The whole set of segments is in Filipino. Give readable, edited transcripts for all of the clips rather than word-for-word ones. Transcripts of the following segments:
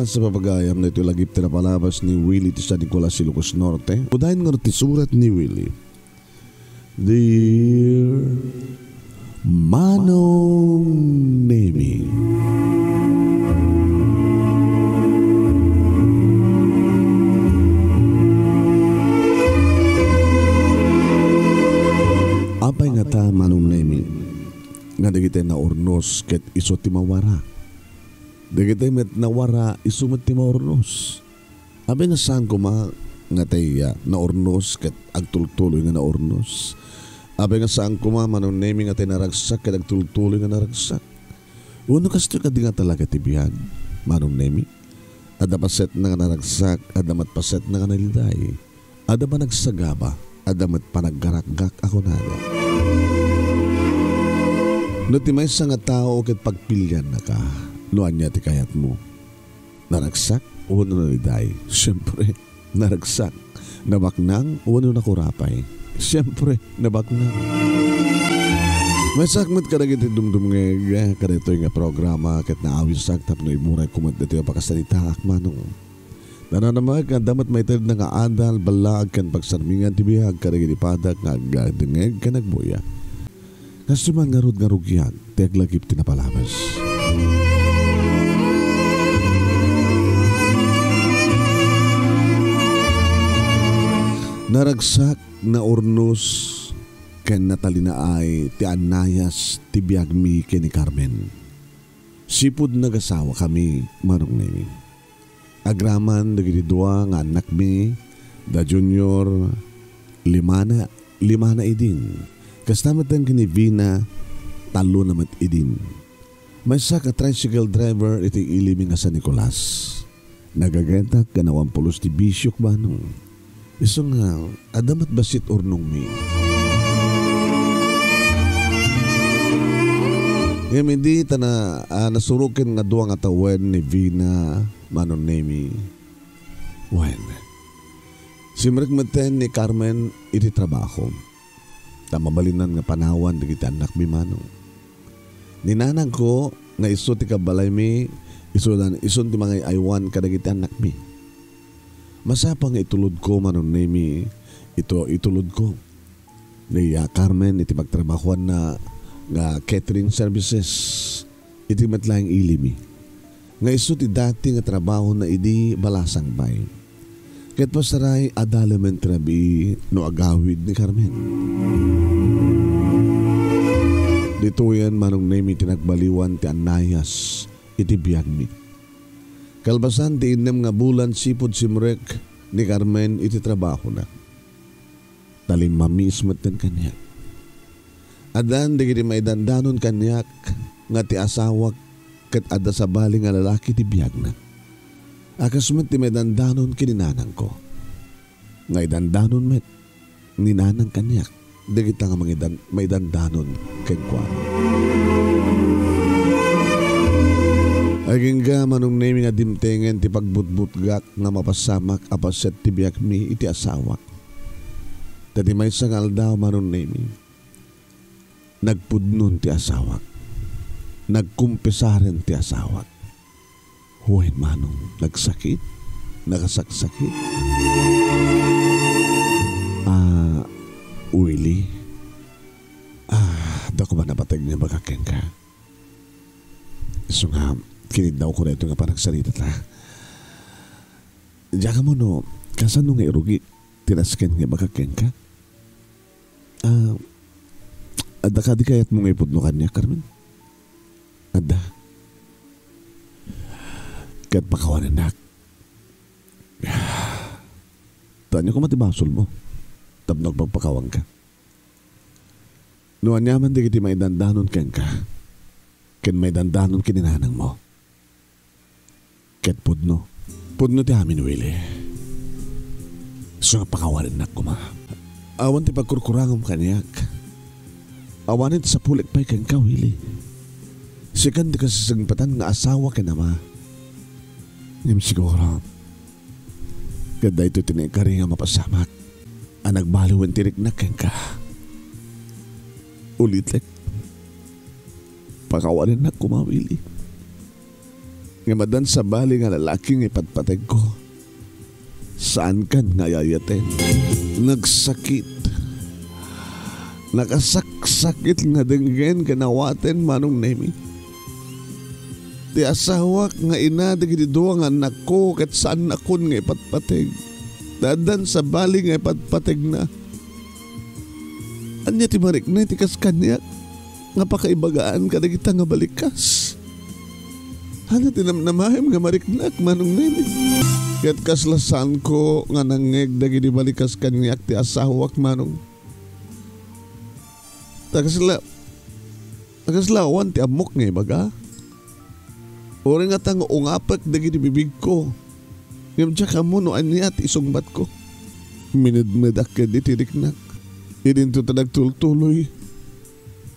sa papagayam na ito lagip tinapalabas ni Willie ti San Nicolas Ilocos Norte. Udahin nga ti surat ni Willie. Dear Manong Nemi, apay nga ta Manong Nemi, nga dagiti na ornos ket iso ti mawara. Dagiti met nawara iso met ti maornos. Abay nga saan ko nga tayo na ornos ket agtultuloy nga na ornos. Abay nga saan ko Manong Nemi nga tayo naragsak ket agtultuloy nga naragsak. Uno kasto ka di nga talaga ti biyag Manong Nemi. Ada paset na nga naragsak, adamat paset na nga naliday. Ada ba nagsagaba, adamat panaggarakgak ako na. No ti may nga tao ket pagpilyan na ka, noan niya ti kayat mo. Naragsak o naliday? Siyempre, naragsak. Nabaknang o nakurapay? Siyempre, nabaknang. May sakmat ka na giti dumdum nga kanito nga programa ket naawisak tapno imuray kumat dito pakasalita akmanong. Nananamag nga damat may tad nga andal balag kan pagsarmingan ti bihag ka giti padak nga agdengeg ka nagbuya. Kasuman nga rod nga rugyag ti aglagip tinapalabas. Naragsak na ornos ken natalina ay ti anayas ti biagmi ken ni Carmen. Sipud nagasawa kami Manong Nemi. Agraman dagiti dua nga anak mi da junior lima na idin. Kastamatan kini Vina talo namat idin. May sa ka tricycle driver iti ilimi nga San Nicolas. Nagagentak ganawang pulos ti bisyok Manong. Iso nga adamat basit ornong mi. Ngayon hindi ta na nasurukin nga duwa nga tawen ni Vina Manong Nemi. Wen. Simrek maten ni Carmen iti trabaho. Tamabalinan nga panawan digiti anak mi Manong. Ninanang ko nga iso ti kabalay mi ison ti mga aywan kadagiti anak mi. Masapang itulod ko Manong Nemi itulod ko. Ni Carmen iti pagtrabahuan na nga catering services iti matlaing ilimi. Nga iso ti dati nga trabaho na idi balasang bay. Ket pasaray adalamen trabi no agawid ni Carmen. Dito yan Manong Nemi tinagbaliwan ti anayas iti biyag mi. Kalbasan ti inem nga bulan sipod simrek ni Carmen iti trabaho na. Talimamismet den kanyak. Adan digiti maidandanon kanyak nga ti asawak ket adda sa bali nga lalaki ti biyag na. Akasmet ti maidandanon kininanang ko. Nga idandanon met ninanang kanyak digita nga maidandanon ken kwa. Aging ga Manong Nemi nga dimtengen ti pagbutbutgak nga mapasamak apaset ti biyag mi iti asawak. Dati may sangal daw Manong Nemi. Nagpudnon ti asawak. Nagkumpesaren ti asawak. Huwag Manong nagsakit. Nagasaksakit. Willie. Dako ba napatag niya magkaken ka? So nga, kinid daw ko na ito nga panagsalita ta. Diyan ka mo no, kasan nung irugi, tinasken nga magkaken ka? Ada ka di kayat mong ipudno kanya, Carmen? Ada. Kaya't pakawanin na. Tanya ko matibasol mo. Tabnog pagpakawang ka. Nuan yaman di kiti may dandanon ken ka. Ken may dandanon kininanang mo. Ket pudno. Pudno ti amin, Willie. So pakawanin na kuma. Awan ti pagkurkurangom kanyak. Awanit sa pulik pa'y kang ka, Willie. Sikan di ka sasagpatan nga asawa ka nama. Ngam siguro. Ganda ito tinekari nga mapasamak. Ang nagbaliwan tirik na kang ka. Ulit like. Pakawanin na kuma, Willie. Nga madan sa bali nga lalaking ipatpateg ko. Saan kan nga yayaten? Nagsakit. Nakasaksakit nga denggen kanawaten manong Nemi. Ti asawak nga ina digiti duwa nga anak ko ket saan akon nga ipatpateg. Dadan sa bali nga ipatpateg na. Anya ti marik na ti kas kanya nga pakaibagaan ka kita nga balikas. Ano tinamnamahim nga mariknak manong Nemi. Ket kaslasan ko nga nangeg dagiti balikas kanya ti asawak manong. Tagaslawan ti amok nga ibaga. Uri nga tang ungapak dagiti bibig ko. Ngam tsaka mo no anya ti isungbat ko. Minidmedak ka di tiriknak. Idinto ta nagtultuloy.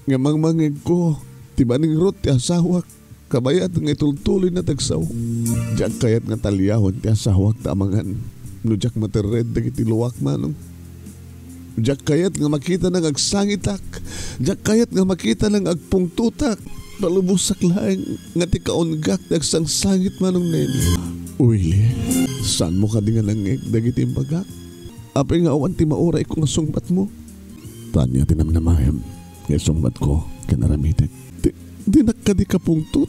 Nga mangmangig ko. Tibaning rot ti asawak. Kabayat nga itultuloy na tagsaw. Diyak kayat nga talyahon ti asawak tamangan. No diyak matered dagiti luwak manong. Diyak kayat nga makita ng agsangitak. Diyak kayat nga makita ng agpungtutak. Palubusak lang nga ti kaungak dagsang sangit manong Nemi. Uy, saan mo ka di nga nangeg dagiti imbagak? Apay nga awan ti mauray ko nga sungbat mo. Tanya tinamnamayam nga sungbat ko kanaramitek. Di nakadi kapungtut.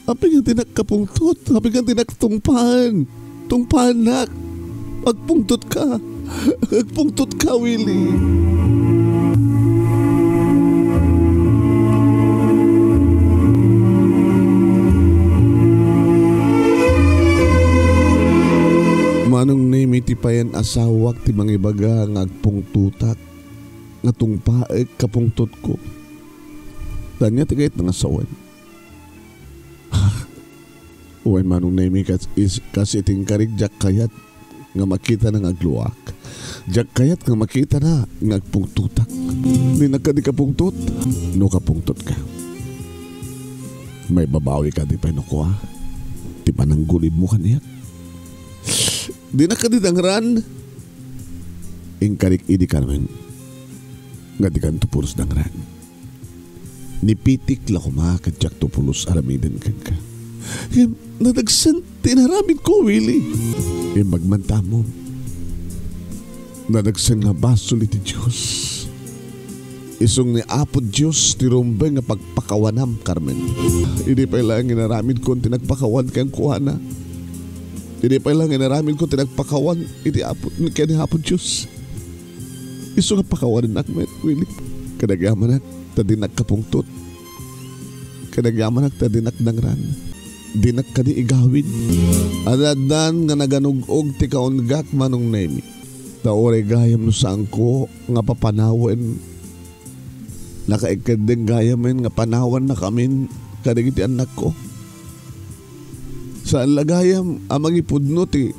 Apay nga tinakapungtut. Apay nga tinaktungpahan. Tungpahan nak. Agpungtut ka. Agpungtut ka, Willie. Manong Nemi ti payan asawak ti mangibaga nga agpungtutak. Nga tungpaek kapungtut ko. Tanya ti kayat nga sawan. Uwan manong Nemi kasi tingkarig jak kayat nga makita na nga agluwak. Jak kayat nga makita na nga agpungtutak. Di nakadi kapungtut, no kapungtut ka. May babawi ka di pa ko ha. Di pa nang gulib mo kaniya. Di nakadi dangran. Ingkarik idi Carmen. Nga di kan tupulos dangran. Nipitik la kumakat jak tupulos aramiden kan ka. Yan, nadagsan tinaramid ko, Willie. Yung magmanta mo. Nadagsan nga basol iti Diyos. Isong ni Apo Diyos ti rumbay nga pagpakawanam, Carmen. Hindi pa ilang inaramid ko tinagpakawan kang kuhana. Hindi pa ilang inaramid ko tinagpakawan iti Apo, kaya ni Apo Diyos. Iso nga pakawanan akmet, Willie. Kadagyaman ak, tadinak kapungtot. Kadagyaman ak, tadinak dangran. Dinak ka di igawid. Adadan nga naganugog ti kaungak manong Nemi. Taore gayam no saan ko nga papanawen. Nakaikadeng gayamin nga panawan na kamin kadigiti anak ko. Saan lagayam mangipudno ti.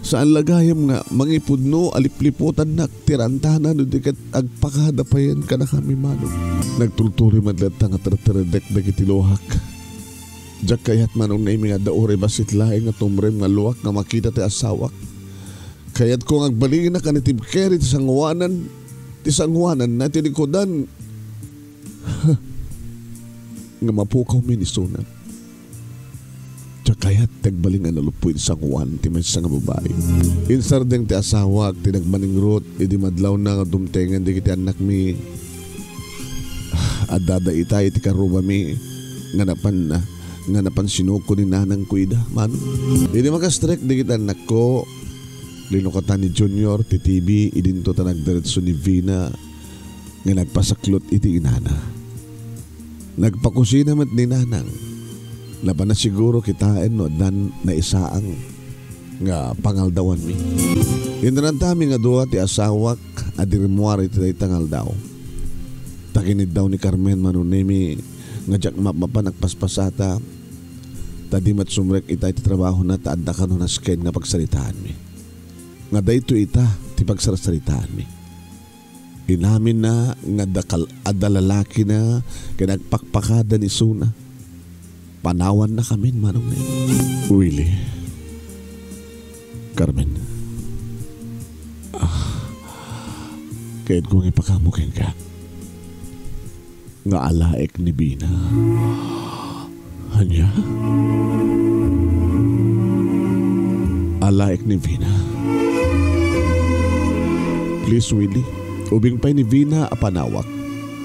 Saan lagayam nga mangipudno alipliputan na tirantanan no di kat agpakadapayan ka na kami manong. Nagtulturi madlat nga tartaradek dagiti lohak. Diyak kayat manong Nemi nga daore basit laing nga tumrem nga luwak nga makita ti asawak. Kayat ko nga agbalingin na kanitib keri ti sangwanan na tinikodan. Nga mapukaw minisunan. Diyak kayat tagbalingan na lupoy ti sangwan ti may nga babae. Insardeng ti asawak tinagmaningrot idi madlaw na nga dumtengan di kiti anak mi. Adada itay ti karuba mi nga napansino ko ni nanang kuida man. Hindi makastrek di kita anak ko. Linukatan ni Junior ti TV idinto ta nagdiretso ni Vina nga nagpasaklot iti inana. Nagpakusina met ni nanang. Laban na siguro kitain no dan na isaang nga pangaldawan mi. Indanan tami nga duwa ti asawak adirmuar iti tangaldaw. Takinid daw ni Carmen manong Nemi nga jak mapanagpaspasata. Tadi mat sumrek ita iti trabaho na taadda ka no nasken nga pagsalitaan mi. Nga dayto ita ti pagsasalitaan mi. Inamin na nga adalalaki na kinagpakpakada ni Suna. Panawan na kami manong Nemi. Willie. Carmen. Kahit kong ipakamukin ka. Nga alaek ni Bina. Anya? Alaik ni Vina. Please, Willie, ubing pa'y ni Vina apanawak.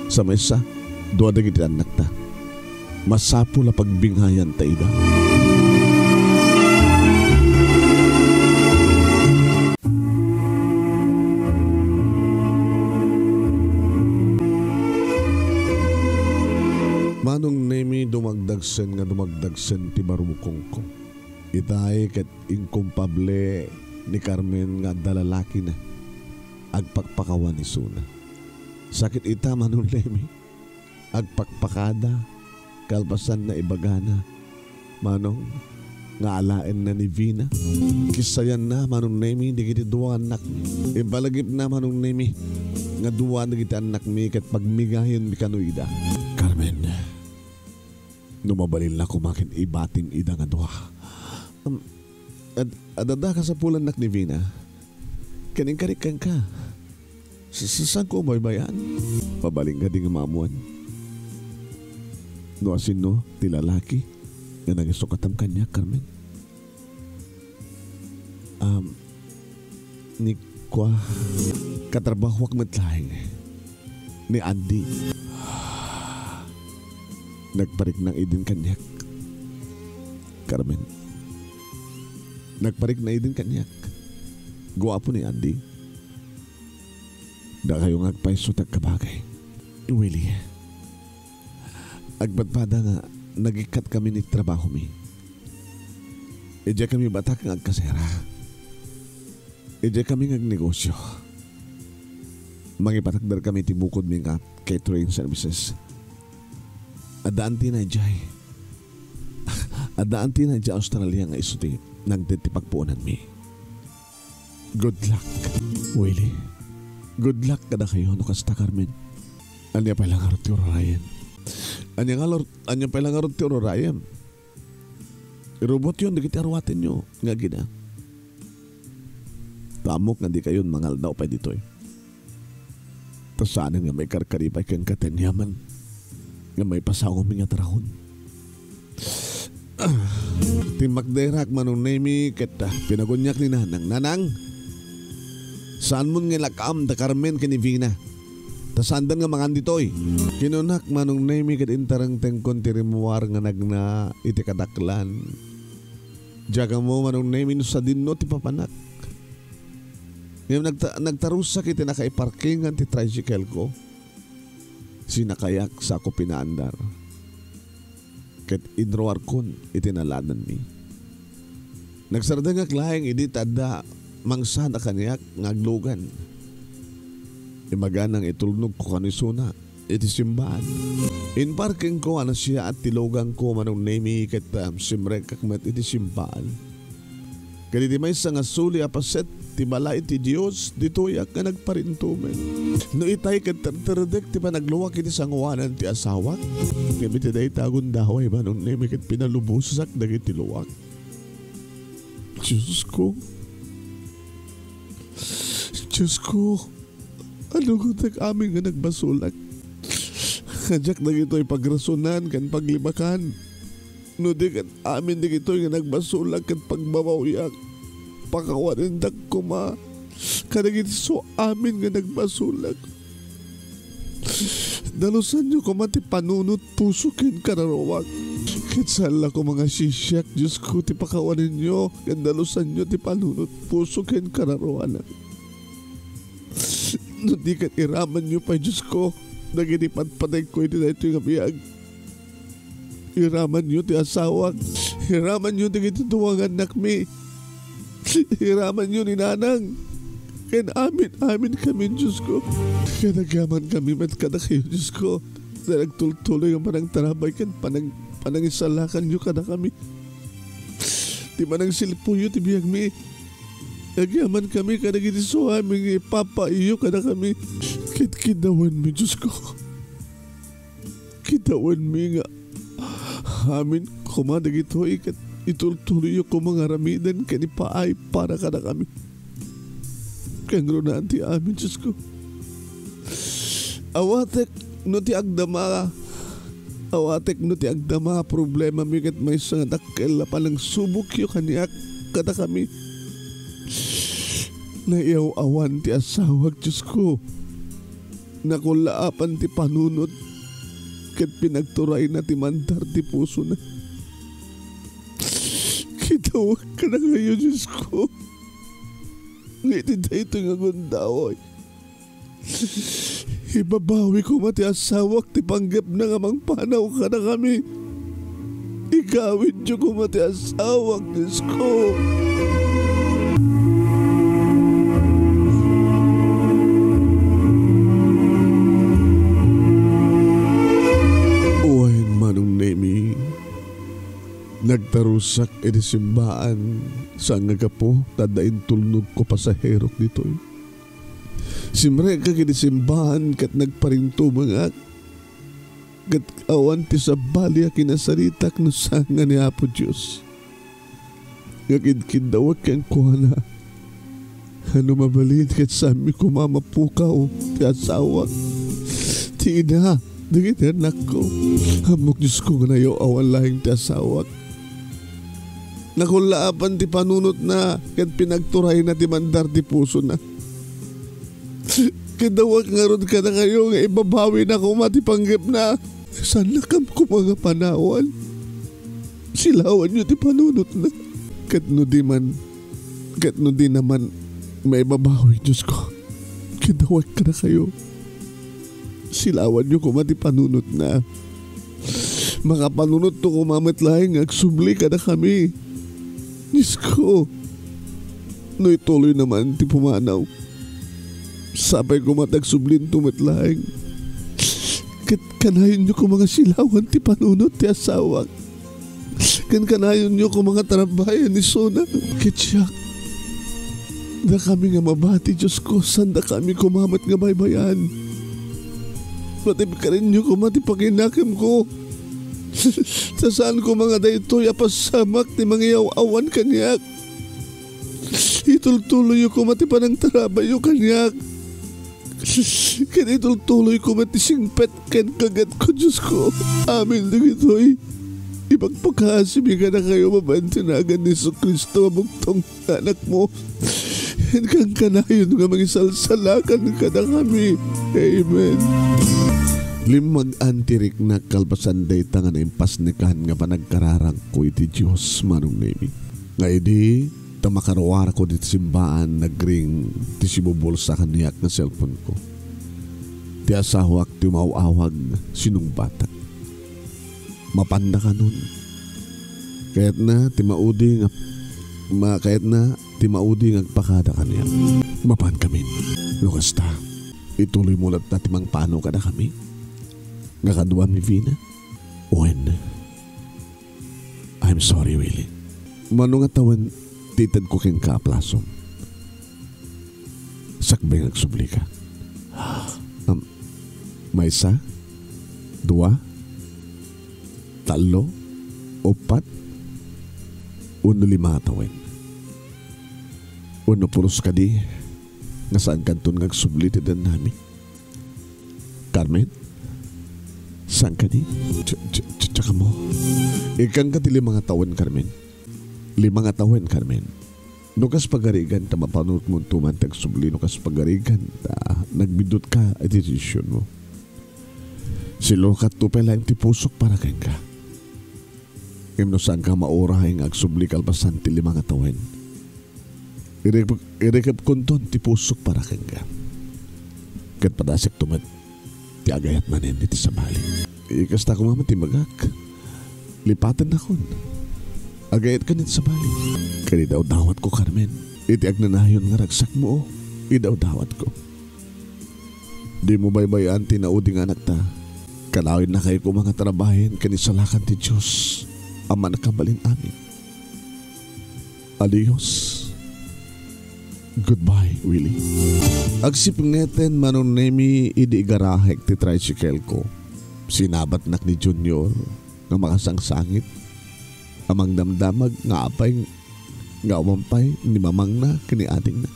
Sa mesa, doa dagiti anak ta. Masapo la pagbinghayan ta ida. Manong nemi dumagdagsen ti barumukong ko. Itay ket inkumpable ni Carmen nga dalalaki na agpakpakawan ni Suna. Sakit ita manong nemi agpakpakada kalpasan na ibagana manong nga alaen na ni Vina. Kisayan na manong nemi digiti duwa anak mi. Ibalagip na manong nemi nga duwa digiti anak mi ket pagmigahin mi kanuida. Carmen, numabalil na kumakin ibating ida nga duha. Adada ka sa pulan nak ni Vina. Kaning karikan ka. Saan ko baybayan? Pabaling ka di nga maamuan. No asin no, ti lalaki nga nagisukatam kanya, Carmen. Ni kwa katrabahwak matlaing ni Andy. Nagparik ng idin kanyak. Carmen. Nagparik na idin kanyak. Guwapo ni Andy. Da kayo ngagpaiso tagkabagay. Willie. Agpadpada nga nagikat kami ni trabaho mi. Ija kami batak ng agkasera. Ija kami ngagnegosyo. Mangipatakdar kami tibukod mi nga catering services. Adaan tinadjay. Adaan tinadjay Australia nga isuti nagtitipagpuunan mi. Good luck, Willie. Good luck kada kayo no kasta Carmen. Anya pa lang arot ti Ryan. Anya pa lang arot ti Ryan. Irobot yun, dikiti arwatin nyo. Nga gina. Tamok nga di kayo mangal daw pa dito eh. Tas sana nga may karkaripay kang katanyaman. Nga may pasawang mga trahon. Timakderak manong nemi kita pinagunyak ni Nanang. Nanang, saan mo nga lakam da Carmen kini Vina? Tasandan nga mangan ditoy. Kinunak manong nemi ket intarang tengkon tirimuar nga nagna iti kadaklan. Jaga mo manong nemi no sa dinno ti papanak. Ngayon nagtarusak iti nakaiparkingan ti tricycle ko. Sinakayak sa ako pinaandar. Ket idroar kon itinalanan mi. Nagsarda nga klaeng idi tada mangsada kanyak ngaglugan. Imaganang itulnog ko kanisuna iti simbahan. In parking ko ana siya at tilogang ko manong nemi ket simrek kakmet iti simbahan. Kadi di may nga suli apaset ti balay ti Dios ditoyak nga nagparintumen. No itay ket terterdek ti panagluwak iti sanguanan ti asawa. Kami ti day tagon daway manong nemi ket pinalubusak dagiti luwak. Diyos ko. Diyos ko. Ano ko tak amin nga nagbasulak. Kadyak na gito'y pagrasunan kan paglibakan. No di kat amin di gito'y nga nagbasulak kan pagbabawyak. Pakawarindak ko ma. Kadagit so amin nga nagbasulak. Dalusan nyo ko mati panunot puso kin kararawak. Kitsala ko mga sisyak, Diyos ko ti pakawarin nyo. Kandalusan nyo ti panunot puso kin kararawanan. No di kat iraman nyo pa, Diyos ko. Naginipat patay ko iti na ito yung abiyag. Iraman nyo ti asawak. Iraman nyo ti gitutuwang anak mi. Iraman nyo ni Nanang. Kaya amin kami, Diyos ko. Kaya nagaman kami mat kada kayo, Diyos ko. Na nagtultuloy ang panang tarabay kan panangisalakan nyo kada kami. Di manang silpuyo ti biyag mi. Nagaman kami kada giti so aming ipapaiyo kada kami. Kidawan mi, Diyos ko. Kidawan mi nga. Amin kumadag ito ikat itultuloy ko mga ramidan kanipaay para kada kami. Kangro na anti amin, Diyos ko. Awatek no ti agdama Awatek no ti agdama problema mi ket may nga dakkel pa ng subok yu kaniak kada kami. Naiyaw awan ti asawag Diyos ko. Nakulaapan ti panunot ket pinagturay na ti mandar ti puso na. Kitawag ka na ngayon Diyos ko. Ngiti dito nga gundawoy. Ibabawi ko mati asawak ti panggap na nga mang panaw ka na kami. Igawin niyo ko mati asawak Diyos ko. Uwain manong Nemi, nagtarusak edi simbaan sa nga kapo tadain tulnog ko pasaherok dito'y. Simre ka kinisimbahan kat nagparinto mga kat awan ti sa balya kinasaritak no sanga ni Apo Diyos. Ngakid dawag kang kuhana. Ano mabalid kat sami ko mamapukaw ti asawak. Ti ina, dagit anak ko. Hamok Diyos ko nga nayo awan lahing ti asawak. Nakulaapan ti panunot na kat pinagturay na ti mandar ti puso na. Kidawag nga ron ka na kayo nga ibabawi na ko matipanggip na. Saan nakam ko mga panawan? Silawan nyo ti panunot na. Kat no di naman may babawi Diyos ko. Kidawag ka na kayo. Silawan nyo ko matipanunot na. Mga panunot to kumamatlaing agsubli ka na kami. Diyos ko. No ituloy naman ti pumanaw. Sabay ko matagsublin tumatlaing. Kanayon nyo ko mga silawan ti panunot ti asawak. Kanayon nyo ko mga tarabayan ni Sona. Kitsak. Da kami nga mabati Diyos ko. Sanda kami kumamat nga baybayan. Matip ka rin nyo ko matipaginakim ko. Sa saan ko mga daytoy apasamak ti mga yaw-awan kanyak. Itultuloy ko matipanang tarabayo kanyak. Kanitultuloy ko matisingpet ken kagat ko Diyos ko. Amin dagitoy. Ipagpakasimi ka na kayo mabantinagan ni Kristo mabugtong anak mo. Yan kang kanayon nga mangisalsalakan ka na kami. Amen. Limag antirik na kalpasan day tangan impas nikahan nga panagkararang ko iti Diyos manong Nemi. Nga edi tamakarwar ko dito simbaan nagring ti sibubol sa kaniyak na cellphone ko. Ti asawak ti mauawag sinong bata. Mapanda ka nun. Kahit na ti maudi ngagpakada kaniya. Mapan kami. Lukas ta. Ituloy mo lang na timang paano ka na kami. Nga kadwa mi Vina. When? I'm sorry, Willie. Manong atawan titad ko king kaaplasom. Sakbay nagsubli ka. May isa, dua, talo, opat, uno lima tawin. Uno puros ka di, nga saan kanton nagsubli tidan namin. Carmen, saan ka di? Tsaka mo. Ikang ka ti limang tawin, Carmen. Limang tawin, Carmen. Nukas pagarigan ta mapanot mo tumantag subli. Nukas pagarigan ta nagbidot ka at desisyon mo. Silo ka tupay lang ti pusok para keng ka. Imno saan ka maurahay ng agsubli kalpasan ti limang tawin. Irekap kunton ti pusok para keng ka. Kat padasik tumat ti agayat manin iti sabali. Ikasta ko mama ti magak. Lipatan na kon. Agayat ka nit sa bali. Kani daw dawat ko, Carmen. Iti agnanayon nga ragsak mo. Idaw dawat ko. Di mo baybayan tinauding anak ta. Kalawin na kayo ko mga trabahin kanisalakan ti Diyos. Ama na kabalin amin. Adios. Goodbye, Willie. Agsipngeten manong Nemi idi garahek ti tricycle ko. Sinabat nak ni Junior nga makasangsangit. Amang damdamag nga apay nga umampay ni mamang na kini ating na.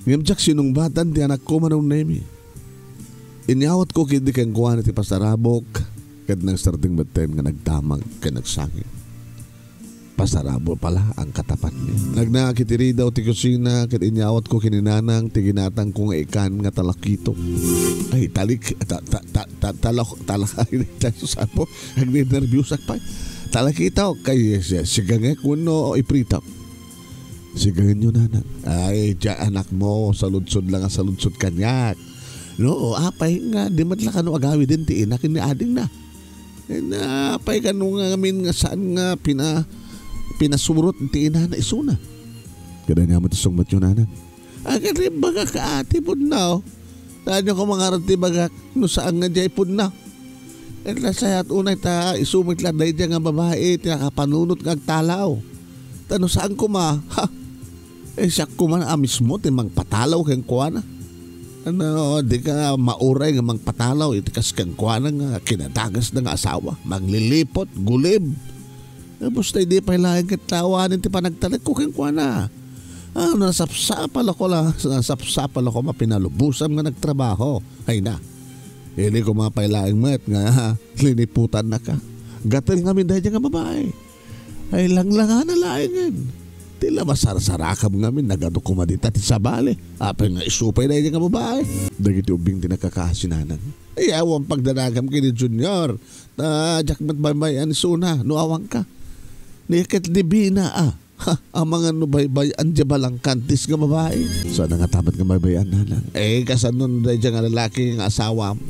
Ngimtsak sinungbatan ti anak ko manong Nemi. Inyawat ko kindi kang kuwan ti pasarabok Kad nang starting baten nga nagdamag ka nagsangit. Pasarabo pala ang katapat niya. Nagnakitiri daw ti kusina kat inyawat ko kininanang ti ginatang ko nga ikan nga talakito. Ay talik talakay sapo nagnervyusak pa. Talakita kay sigangek kuno iprito. Sigangin yun nanang. Ay tiya anak mo saludsod lang ang saludsod kanyak. No apay nga di matla kano agawi din ti ina kini ading na. Apay kano nga amin nga saan nga pinasurot ti ina na isuna. Kada nga matisong matyo nanan. Agad baga ka ati po na o. Tanyo ko mga rati baga no saan nga jay po na. At lasayat unay ta isumit lang dahi nga babae tinakapanunot nga agtalaw. Tano saan ko ma? Ha? Siya ko man mismo timang patalaw kang kuwana. Ano, di ka mauray nga mang patalaw itikas kang kuwana nga kinatagas na nga asawa. Maglilipot, gulib. Basta hindi pa ilang katawanin ti panagtalit ko keng kuwana. Nasapsapal ako mapinalubusan nga nagtrabaho. Ay na, hindi ko mapailaing met nga liniputan na ka. Gatil nga min dahil nga babae. Ay langlangan na laingin. Tila masarsarakam nga min nagado kumadita ti sabali. Apay nga isupay dahil nga babae. Dagiti ubing tinakakasinanan. Ay awang pagdanagam kini Junior. Jakmat baybayan suna, nuawang ka. Niket di bina ang mga nubaybay anja balang kantis nga babae. So nga tabat nga baybayan na lang. Kasanun dahil nga lalaki nga asawa mo.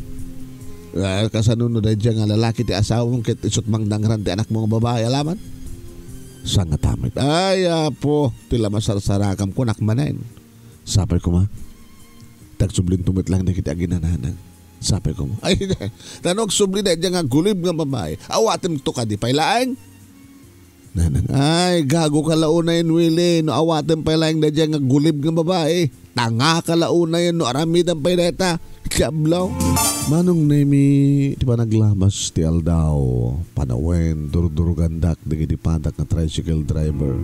Kasanun dahil nga lalaki ti asawa mo kit isut mang dangran ti anak mo nga babae alaman. Sa nga tamit. Ay po tila masarsarakam ko nakmanain. Sapay ko ma. Tagsublin tumit lang na kita aginananan. Sapay ko ma. Ay tanog sublin dahil nga gulib nga babae. Awatim to ka di pailaang. Nanang, ay gago ka launa yun Willie. No awatin pa lang na dyan nga gulib ng babae. Tanga ka launa yun. No aramidan pa yun ita. Kablaw. Manong nemi di ba naglamas ti aldaw panawen durdurugandak di patak na tricycle driver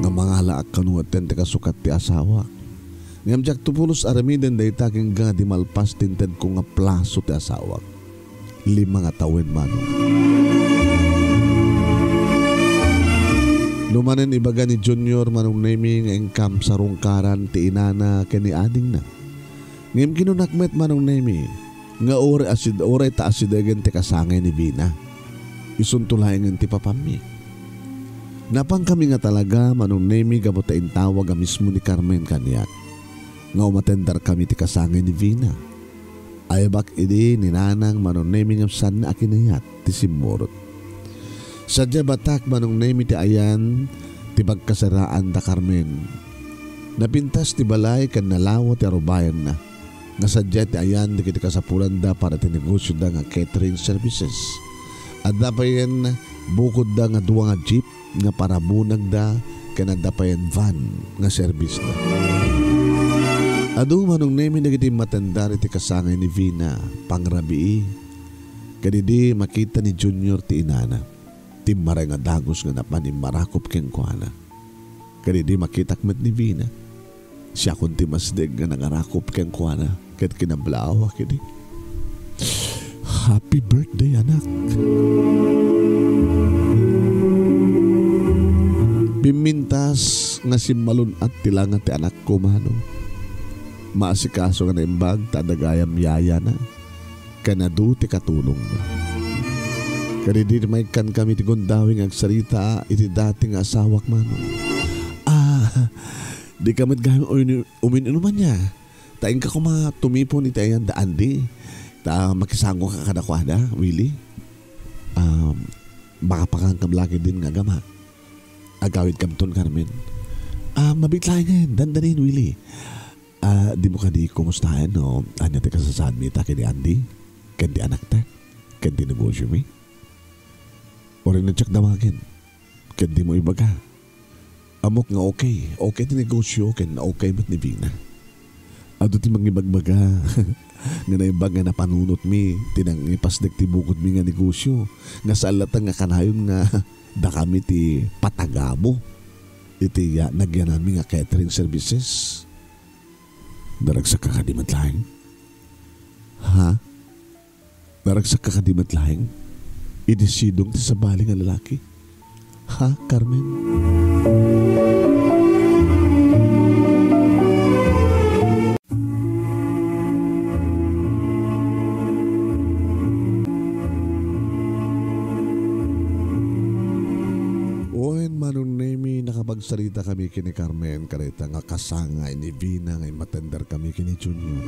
nga mga laak kanuaten ti kasukat ti asawa. Ngamjak tupulos aramidan da itaking nga di malpas tinted ko nga plaso ti asawa. 5 nga tawen manong. Lumanen ibaga ni Junior manong naming ang kam sa rungkaran ti inana kani ading na. Ngem kinunakmet manong nami nga oray ta asidagan ti kasangay ni Vina. Isuntulayan ti papami. Napang kami nga talaga manong nami gabutain tawag mismo ni Carmen kanyak. Nga umatendar kami ti kasangay ni Vina. Ay bak idi ninanang manong nami nga san na akinayat ti simurot. Sadya batak manong nami ti ayan ti bagkasaraan da Carmen. Napintas ti balay kan nalawa ti arubayan na. Nga sadya ti ayan di kiti kasapulan da para ti negosyo da nga catering services. At dapayan bukod da nga 2 nga jeep nga parabunag da kana dapayan van nga service da. Adu manong nami nagiti matandari ti kasangay ni Vina pangrabii. Kadidi makita ni Junior ti inana. Timmaray nga dagos nga napanim marakop ken kuana. Kadidi makitak met ni Vina. Siya kun ti masdeg nga nangarakop ken kuana ket kinablawa kini. Happy birthday anak. Pimintas nga simmalon at tilangan ti anak ko manong. Maasikaso nga naimbag tadagayam yaya na. Kanadu ti katulong na. Kadidi may kan kami ti gundawing agsarita iti dating asawak manong. Di kamit gayam uminuman niya. Taing ka kuma tumipon iti ayan daan di. Ta makisango ka kadakwada, Willie. Baka pakangkablaki din nga gama. Agawid kamton Carmen. Mabitlayan ngayon, dandanin Willie. Di mo ka di kumustahan no? Anya ti kasasaan mi ta kini Andy? Kandi anak ta? Kandi negosyo mi? O rin na-check damagin. Kandi mo ibaga. Amok nga okay. Okay ti negosyo ken okay mat ni Vina. Ado ti mangibagbaga. Nga naibag nga napanunot mi. Tinang ipasdek ti bukod mi nga negosyo. Nga sa alatang nga kanayon nga da kami ti patagamo. Iti nagyanan mi nga catering services. Darag sa kakadimat lang. Ha? Naragsak ka kadimat lahing. Idisidong ti sa bali nga lalaki. Ha, Carmen? Manong Nemi, nakapagsalita kami kini Carmen, karita nga kasangay ni Vina ngay matender kami kini Junior.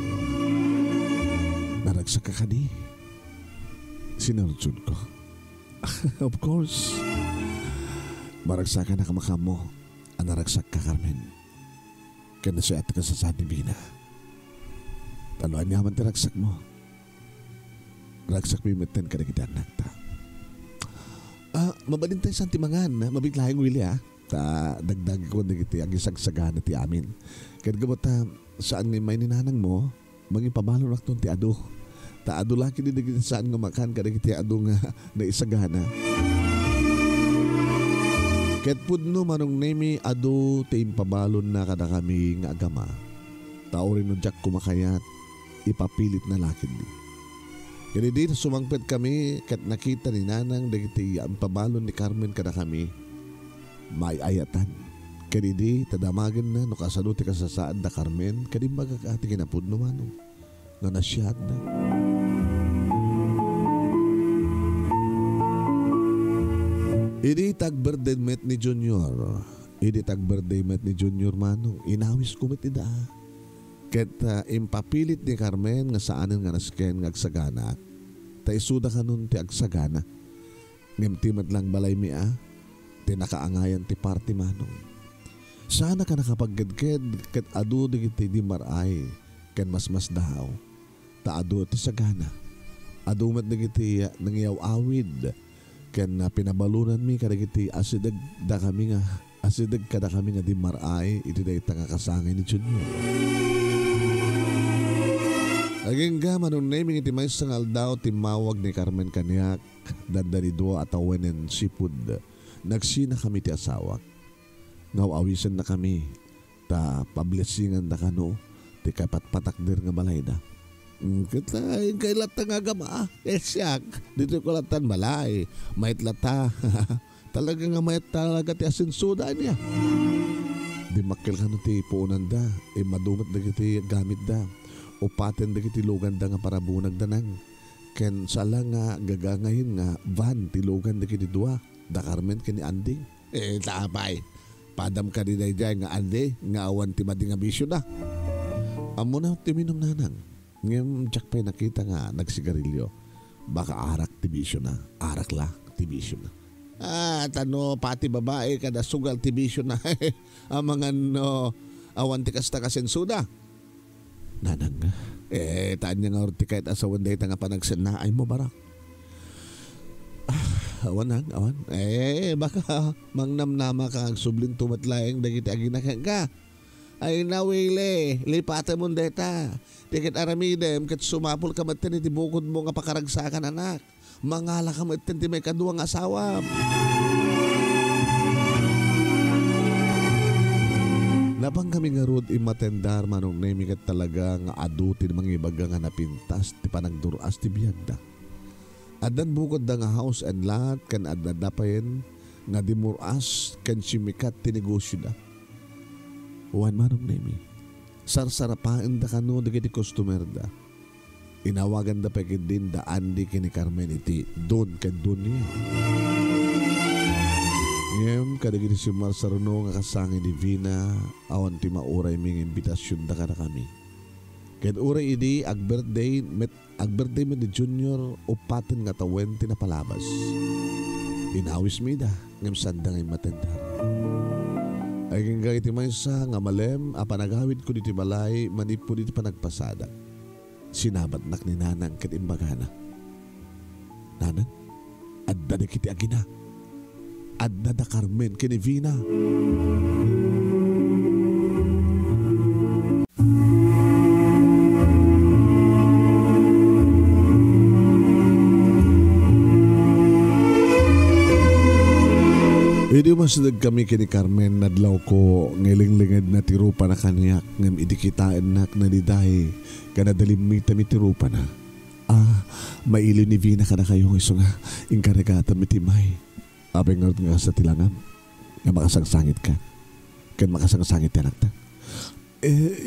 Naragsak ka kadi. Sinarjun ko. Of course. Maragsak ka na kamakamo. Naragsak ka, Carmen. Kaya siya at kasasad ni Vina. Taluan niya man tiragsak mo. Ragsak mo yung meten ka na kita anak ta. Mabalin tayo sa timangan, mabiglayang Willie ta dagdag ko na iti ang isagsagana ti amin. Kaya gabot saan nga may ninanang mo, maging pabalo na ti ado. Ta ado laki din na saan nga makan kada iti ado nga na isagana. Kaya pudno manong Nemi ado ti impabalon na kada kami nga agama. Tao rin no Jack kumakayat, ipapilit na lakin di. Kaya di sumangpet kami kat nakita ni Nanang dagiti ang pabalon ni Carmen kada kami may ayatan. Kaya di tadamagan na no kasaluti ka sa saan da Carmen kaya di magkakati kinapod no manong na nasyad na. Idi tag-birthday met ni Junior. Idi tag-birthday met ni Junior manong inawis kumit ida. Ket impapilit ni Carmen nga saanin nga nasken nga agsagana. Ta isuda ka nun ti agsagana. Ngimtimat lang balay mi ti nakaangayan ti party manong. Sana ka nakapaggadked ket adu digiti di maray ken mas dahaw. Ta adu ti sagana. Adu met digiti nangyaw awid ken pinabalunan mi kadagiti asidag da kami nga asidag kada kami nga di maray iti dayta nga kasangay ni Junior. Aging gaman nung naming iti may sangal daw timawag ni Carmen Kanyak dandanido at awenen sipud. Nagsina kami ti asawak. Ngawawisan na kami ta pablesingan na kano ti kapatpatakdir nga balay na. Kitlain kay lata nga gama. Siyak. Dito ko latan balay. Mayit lata. Talaga nga mayit talaga ti asinsuda niya. Di makil ka no ti puunan da. Madumat na kiti gamit da. Upaten da kiti lugan da nga para bunag danang. Ken sala nga gagangahin nga van ti lugan da kiti dua. Da Carmen kini Andy. Tapay. Padam ka di dayjay nga Andy. Nga awan ti madi nga bisyo na. Amo na ti minom nanang. Ngayon Jack pa'y nakita nga nagsigarilyo. Baka arak ti bisyo na. Arak la ti bisyo na. Tano pati babae kada sugal ti bisyo na. Ang mga no awan ti kasta kasensuda. Nanang taan niya nga orti kahit asawan dahi nga panagsannaay mo barak. Awan. Baka mangnamnama ka ang sublin tumatlayang dagiti aginakan ka. Ay nawile, lipatan mo deta. Tikit aramidem, kat sumapul ka matin iti bukod mo nga pakaragsakan anak. Mangala ka matin ti may kaduang asawa. Napang kami nga rod imatendar manong namigat talaga nga adutin mga ibaga nga napintas ti panagduras ti biyagda. Adan bukod da nga house and lot kan adadapayin nga dimuras kan simikat ti negosyo da. Wan manong nami. Sarsarapain da kano da kiti customer da. Inawagan da pagid din da Andy kini Carmen iti don kan don niya. Ngayon, kadagiti si Marsaruno nga kasangin ni Vina, awan ti mauray ming imbitasyon da kada kami. Kahit uray idi, ag-birthday met ni Junior upatin nga tawen ti napalabas. Inawis mi da, ngam sanda ngay matendar. Ay kang iti maysa nga malem, apanagawid ko diti balay, manipo diti panagpasada. Sinabat nak ni Nanang kat imbagana. Nanang, adda di kiti agina. Adda da Carmen kini Vina. Idi masadag kami kini Carmen nadlaw ko ngilinglingad na tirupa na kaniyak ngam idikitaan nak na diday kanadalimita mi tirupa na. maili ni Vina ka na kayong iso nga inkarigata mitimay. Abay nga sa tilangan nga makasangsangit ka. Kan makasangsangit yan akta.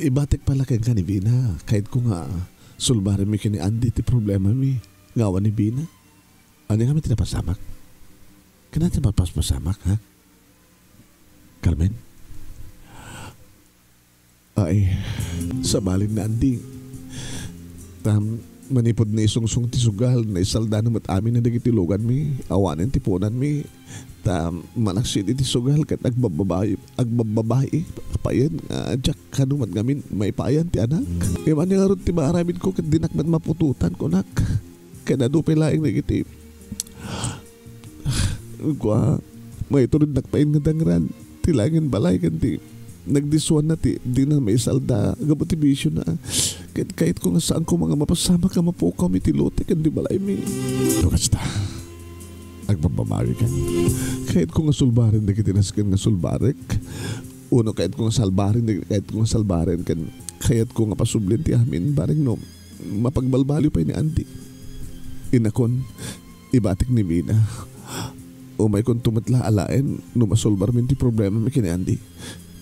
Ibatik pala kaya ka ni Vina. Kahit ko nga sulbarin mi kini Andy ti problema mi. Ngawa ni Vina. Ano nga mi tinapasamak? Kanatan magpasamak ha? Carmen? Ay, sa balin na Andy. Manipod na isungsung ti sugal na isalda namat amin na nagitilugan mi. Awanin ti punan mi. Manaksid iti sugal kat agbababae payan jak kanumat ngamin may payan ti anak. Iman nga ron ti maaramin ko kat dinakmat mapututan ko nak. Kaya nadupi laing nagiti. Kwa may turod nakpain nga dangran. Tilangin balay kan ti nagdisuan na ti di na may salda gabotibisyo na kahit ko nga saan ko mga mapasama ka mapukaw mi tilote kan di balay mi lukas ta agpapamari ka kahit ko nga sulbarin na kitinaskan nga sulbarek uno kahit ko nga salbarin kahit ko nga salbarin kan kahit ko nga pasublin ti amin baring no mapagbalbalyo pa ni Andy inakon ibatik ni Vina umay kon tumatla alain no masulbar min ti problema mi kini Andy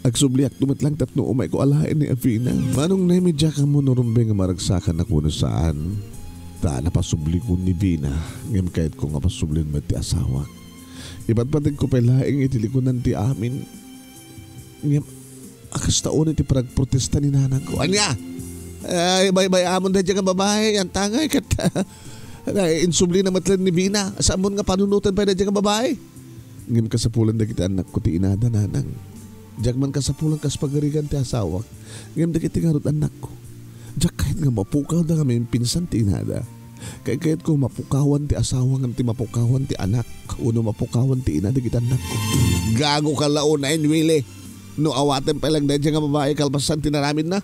agsubliak tumatlang tapno umay ko alain ni Avina. Manong naimidya ka mo norumbe nga maragsakan ako na saan. Ta napasubli ko ni Vina. Ngam kahit ko nga pasublin mo ti asawa. Iba't patag ko palaing itilikunan ti amin. Ngam akas taon iti protesta ni nanang ko. Anya! Ay bay amon na dyan nga babae. Ang tangay kat insubli na matlan ni Vina. Saan mo nga panunutan pa na dyan nga babae? Ngam kasapulan na kita anak ko ti inada nanang. Diyak man kasapulang kas pagarigan ti asawa. Ngam da kiti ngarot anak ko. Diyak kahit nga mapukaw da kami pinsan ti inada. Kahit ko mapukawan ti asawa ngam ti mapukawan ti anak. Uno mapukawan ti inada kita anak ko. Gago ka launain, Willie. No awaten pa lang da dyan nga babae kalpasan tinaramin na.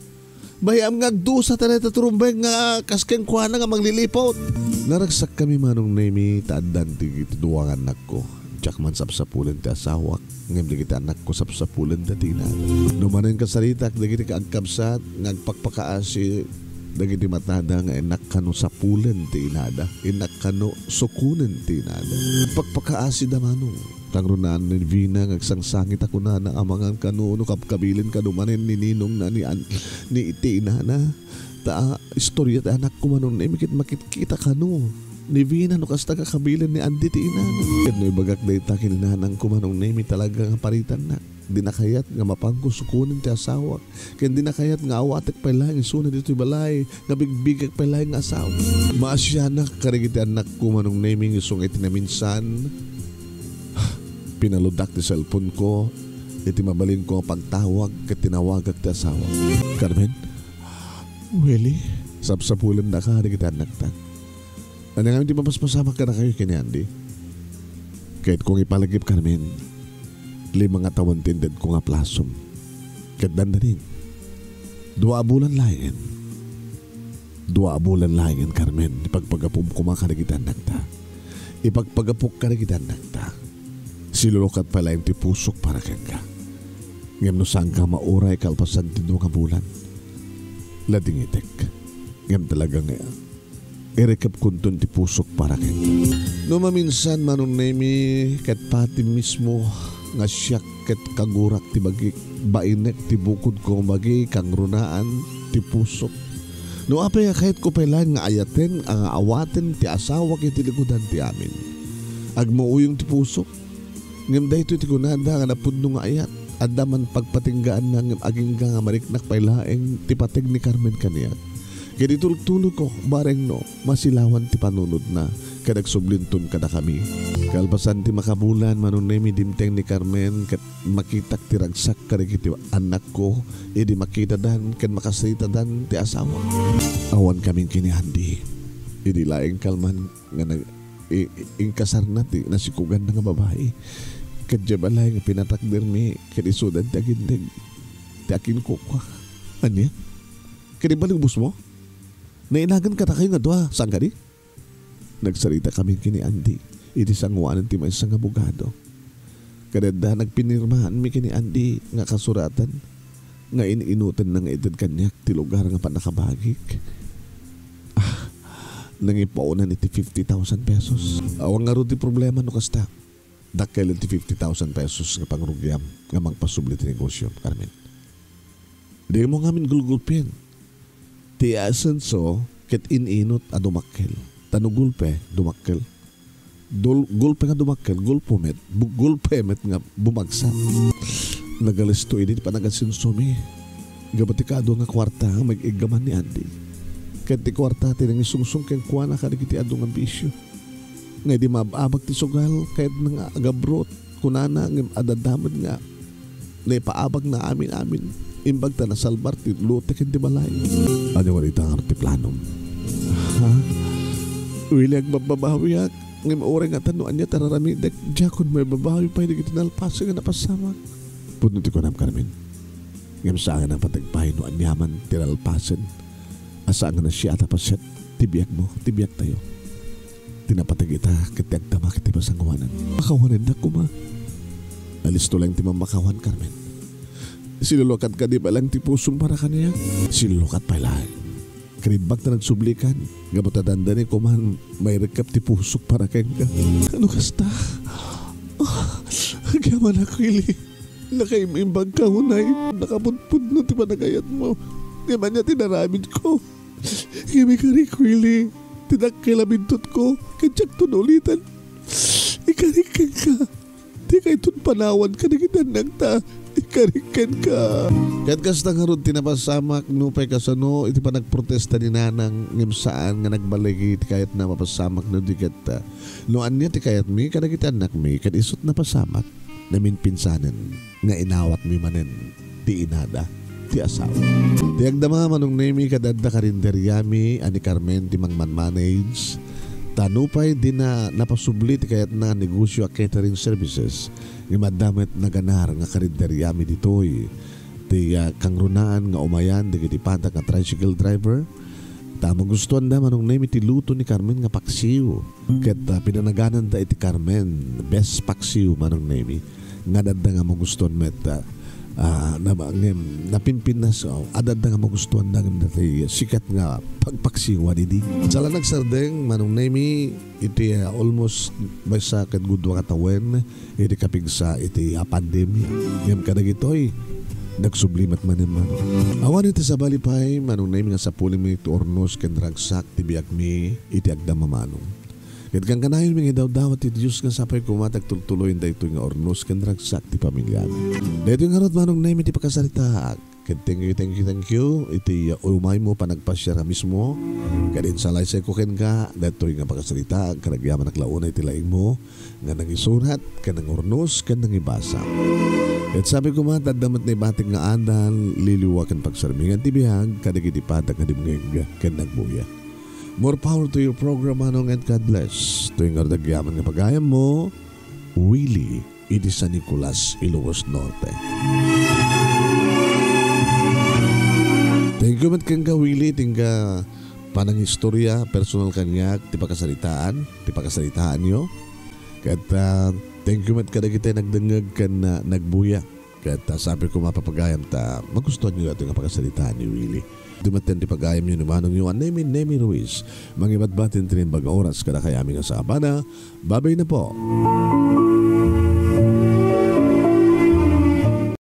Bayam nga dusa tayo turumbay nga kaskeng kuha na nga maglilipot. Naragsak kami manong nemi taadan ti duwangan anak ko. Diyak man sapsapulan ti asawa. Ngam di kita anak ko sapsapulan da tina. Numanin ka salitak, dagiti ka agkabsat, ngagpakpakaasi, dagiti matada nga enak kano sapulan ti inada. Enak kano sukunan ti inada. Pagpakaasi da manong. Tangrunaan ni Vina, ngagsangsangit ako na amangan kano, no kapkabilin kano manin ni Ninong na ni iti inana. Ta istorya ti anak ko manong na makit-kita kano. Ni Vina no kasta kakabilin ni Andy ti inana. Kano ibagak da ita kininanang kumanong nemi talaga nga paritan na. Di nakayat nga mapangko sukunin ti asawa. Kaya di nakayat nga awatek pala isunod dito balay. Nga bigbigak pala nga asawa. Maasya na karigiti anak kumanong nemi isong iti na minsan. Pinaludak ti cellphone ko. Iti mabalin ko pagtawag kat tinawagak ti asawa. Carmen? Willie? Sapsapulan na karigiti anak ta. Ano nga hindi mapaspasama ka na kayo kini Andy? Kahit kong ipalagip Carmen, 5 nga tawan tindad ko nga plasom. Kahit dandanin, 2 bulan layan. 2 bulan layan Carmen, ipagpagapog kumakarigitan nagta. Ipagpagapog karigitan nagta. Silulukat pala yung tipusok para kanga. Ngam no saan ka mauray kalpasan din nga bulan. Lading itek. Ngam talaga nga irekap kuntun ti pusok para kanya. No maminsan manong nemi kat pati mismo nga siyak kat kagurak ti bagi bainek ti bukod ko bagi kang runaan ti pusok. No apay kahit ko pala nga ayaten ang awaten ti asawa kiti likudan ti amin. Agmauyong ti pusok. Ngam dahito ti kunada nga napudno nga ayat. Adda man pagpatinggaan na ngam aging nga mariknak pailaeng ti pateg ni Carmen kaniyat. Kaya ditulog-tulog ko, bareng no, masilawan ti panunod na, kadagsublintun kada kami. Kalpasan ti makabulan, manunemi dimteng ni Carmen, kat makitak ti ragsak karikiti anak ko, di makita dan, kat makasita dan ti asawa. Awan kaming kini Andy. Idi laing kalman, nga ingkasar na ti nasikugan na nga babae. Kat jabalay nga pinatakdir mi, kat isudan ti agindig, ti akin ko kwa. Anya? Kinibaling bus mo? Nainagan ka na kayo nga doa. Saan ka di? Nagsarita kami kini Andy. Iti sangwanan ti may isang abogado. Kadada nagpinirmahan mi kini Andy nga kasuratan. Nga ininutan ng edad kanyak ti lugar nga panakabagik. nangipaunan iti 50,000 pesos. Awang nga ro ti problema no kasta. Dakkel iti 50,000 pesos nga pangrugyam nga magpasubli ti negosyo, Carmen. Di mo ngamin gulgulpin. Ti asenso ket ininot a dumakkel. Tanugulpe, dumakkel. Gulpe nga dumakkel, gulpe met nga bumagsak. Nagalisto ini pa nagasinsumi. Gabatikado nga kwarta mag-igaman ni Andy. Ket ti kwarta ti nang isungsung ken kuana kadagiti adu nga bisyo. Nga di mababag ti sugal kahit nga agabrot kunana ng adadamad nga na ipaabag na amin imbag ta na salbar ti lutek hindi balay. Ano nga ito ang artiplanom? Ha? Wilag mababawiyak ng maura nga tanuan niya tararami dek jakon may babawi pa hindi kita nalpasa nga napasamak. Punuti ko nam Carmen. Ngam saan ang patagpahin no anyaman tinalpasan. Asaan nga na siya atapaset tibiyak mo, tibiyak tayo. Tinapatag ita katiag tama kiti pasangwanan. Makawanan na kuma. Alisto lang ti mamakawan Carmen. Silulukat ka di ba lang ti pusong para kaniya? Silulukat pa lang. Karibak na nagsublikan. Gamatadanda ni kuman may rekap ti pusok para kayo ka. Ano kasta? Agaman ako ili. Nakaimbag ka hunay. Nakapudpud na ti panagayat mo. Di man niya tinaramid ko. Kimi ka rin ili. Tinakilabintot ko. Kadyak tunulitan. Ikarikan ka. Di kay tun panawan ka na kinanang ta. Ikarikan ka. Kahit kasta nga ron tinapasamak nupay kasano iti pa nagprotesta ni nanang ngim saan nga nagbalik iti kayat na mapasamak no di kat noan niya ti kayat mi kanag iti anak mi kad isot na pasamak namin pinsanen nga inawat mi manen ti inada ti asawa. Ti agdama manong nemi kadadda karinderyami ani Carmen ti manage tanupay din na napasubli ti kayat na negosyo a catering services ni madamit naganar nga karinderyami ditoy ti kangrunaan nga umayan di patag nga tricycle driver. Tama gustuhan da manong nemi ti luto ni Carmen nga paksiw ket pinanaganan da iti Carmen best paksiw manong nemi nga dadda nga magustuhan met napimpin na so adad nga magustuhan da nga dati sikat nga pagpaksiwan idi. Sala nagsardeng manong nemi iti almost baysa ket gudwa katawen iti kapigsa iti pandemya. Ngem kadagitoy nagsublimat man naman. Awan iti sa balipay manong nemi nga sapuling mi iti ornos ken ragsak ti biag mi iti agdam mamanong. Ket kang kanayon mi daw-dawat ti Dios nga sapay kumatag tultuloy daytoy nga ornos ken ragsak ti pamilya. Daytoy nga rod manong nemi ti pagkasalita. Ket thank you iti umay mo pa nagpasyar mismo. Kadin salay sa kuken ka daytoy nga pagkasalita karagyaman naklauna iti laing mo nga nangisurat ken nang ornos ken nang ibasa. Ket sabi ko man tadamat na ibatik nga andal liliwa ken pagsarmingan ti bihag kadagiti patag nga dimngeg ken nagbuya. More power to your program manong and God bless. Tuwing ardagyaman nga pagayam mo, Willie, iti San Nicolas, Ilocos Norte. Thank you mat kang ka Willie, tingga panang istorya, personal kanyak, ti pakasalitaan nyo. Kat thank you mat kada kita nagdangag kan nagbuya. Kat sabi ko mapapagayam ta, magustuhan nyo ito nga pakasalitaan ni Willie. Dumaten di pagayam yun naman ng yung Nemi Ruiz. Mangibat-batin tinimbag oras kada kayami nga sa abana. Babay na po.